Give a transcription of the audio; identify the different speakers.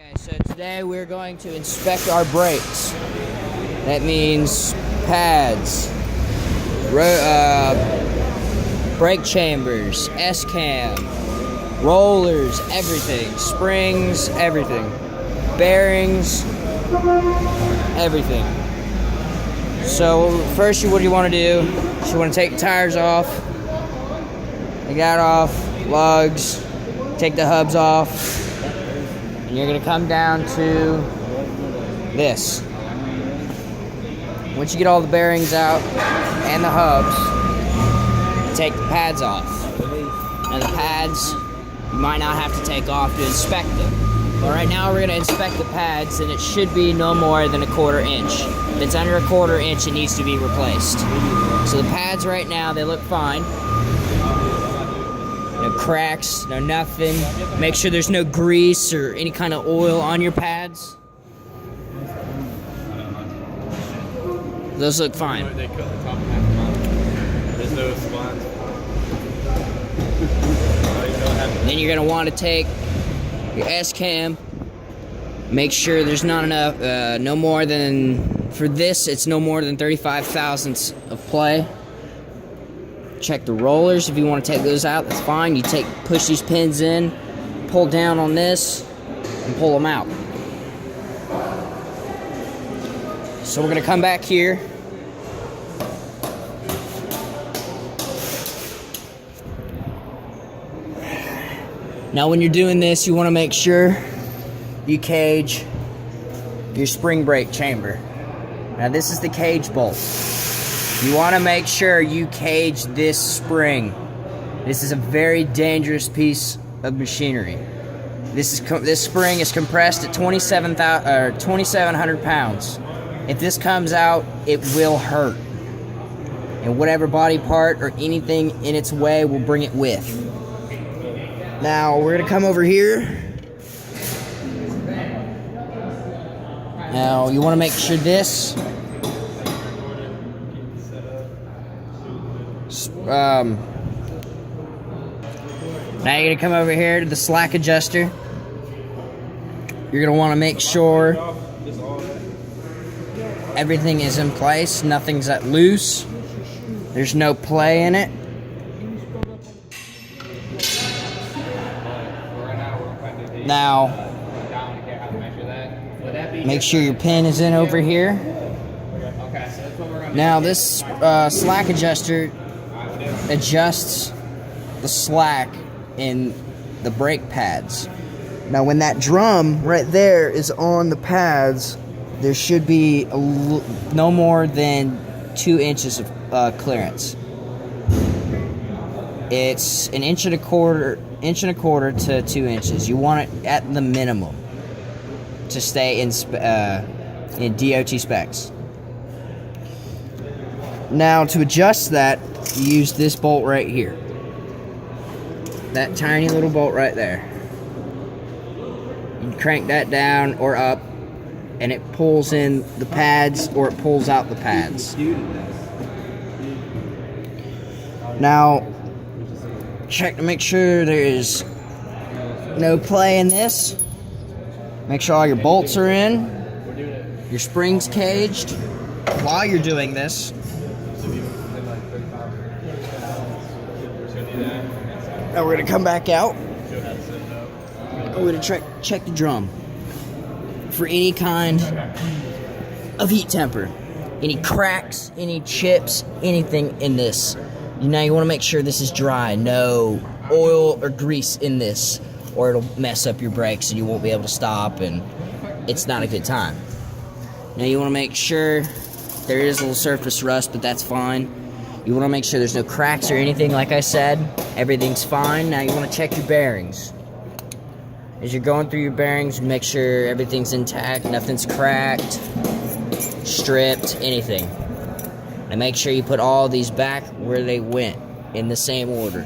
Speaker 1: Okay, so today we're going to inspect our brakes. That means pads, brake chambers, S-cam, rollers, everything, springs, everything, bearings, everything. So first, what do you want to do? You want to take the tires off, take that off, lugs, take the hubs off. And you're going to come down to this. Once you get all the bearings out and the hubs, take the pads off. Now the pads, you might not have to take off to inspect them. But right now we're going to inspect the pads, and it should be no more than 1/4 inch. If it's under 1/4 inch, it needs to be replaced. So the pads right now, they look fine. No cracks, no nothing. Make sure there's no grease or any kind of oil on your pads. Those look fine.
Speaker 2: They cut the top half of them. There's no splines.
Speaker 1: Then you're gonna want to take your S-cam. Make sure there's not enough, no more than, for this, it's no more than 35 thousandths of play. Check the rollers. If you want to take those out, that's fine. You push these pins in, pull down on this, and pull them out. So we're going to come back here. Now when you're doing this, you want to make sure you cage your spring brake chamber. Now this is the cage bolt. You want to make sure you cage this spring. This is a very dangerous piece of machinery. This spring is compressed at 2,700 pounds. If this comes out, it will hurt. And whatever body part or anything in its way will bring it with. Now we're gonna come over here. Now you want to make sure this now you're gonna come over here to the slack adjuster. You're gonna want to make sure everything is in place, nothing's loose, there's no play in it. Now make sure your pin is in over here. Now this slack adjuster adjusts the slack in the brake pads. Now when that drum right there is on the pads, there should be no more than 2 inches of clearance. It's an inch and a quarter to 2 inches. You want it at the minimum to stay in DOT specs. Now to adjust that, you use this bolt right here. That tiny little bolt right there. You crank that down or up, and it pulls in the pads or it pulls out the pads. Now, check to make sure there is no play in this. Make sure all your bolts are in, your springs caged while you're doing this. Now we're going to come back out. We're going to check the drum for any kind of heat temper. Any cracks, any chips, anything in this. Now you want to make sure this is dry. No oil or grease in this, or it'll mess up your brakes and you won't be able to stop, and it's not a good time. Now you want to make sure there is a little surface rust, but that's fine. You want to make sure there's no cracks or anything. Like I said, everything's fine. Now you want to check your bearings. As you're going through your bearings, make sure everything's intact, nothing's cracked, stripped, anything. And make sure you put all these back where they went, in the same order.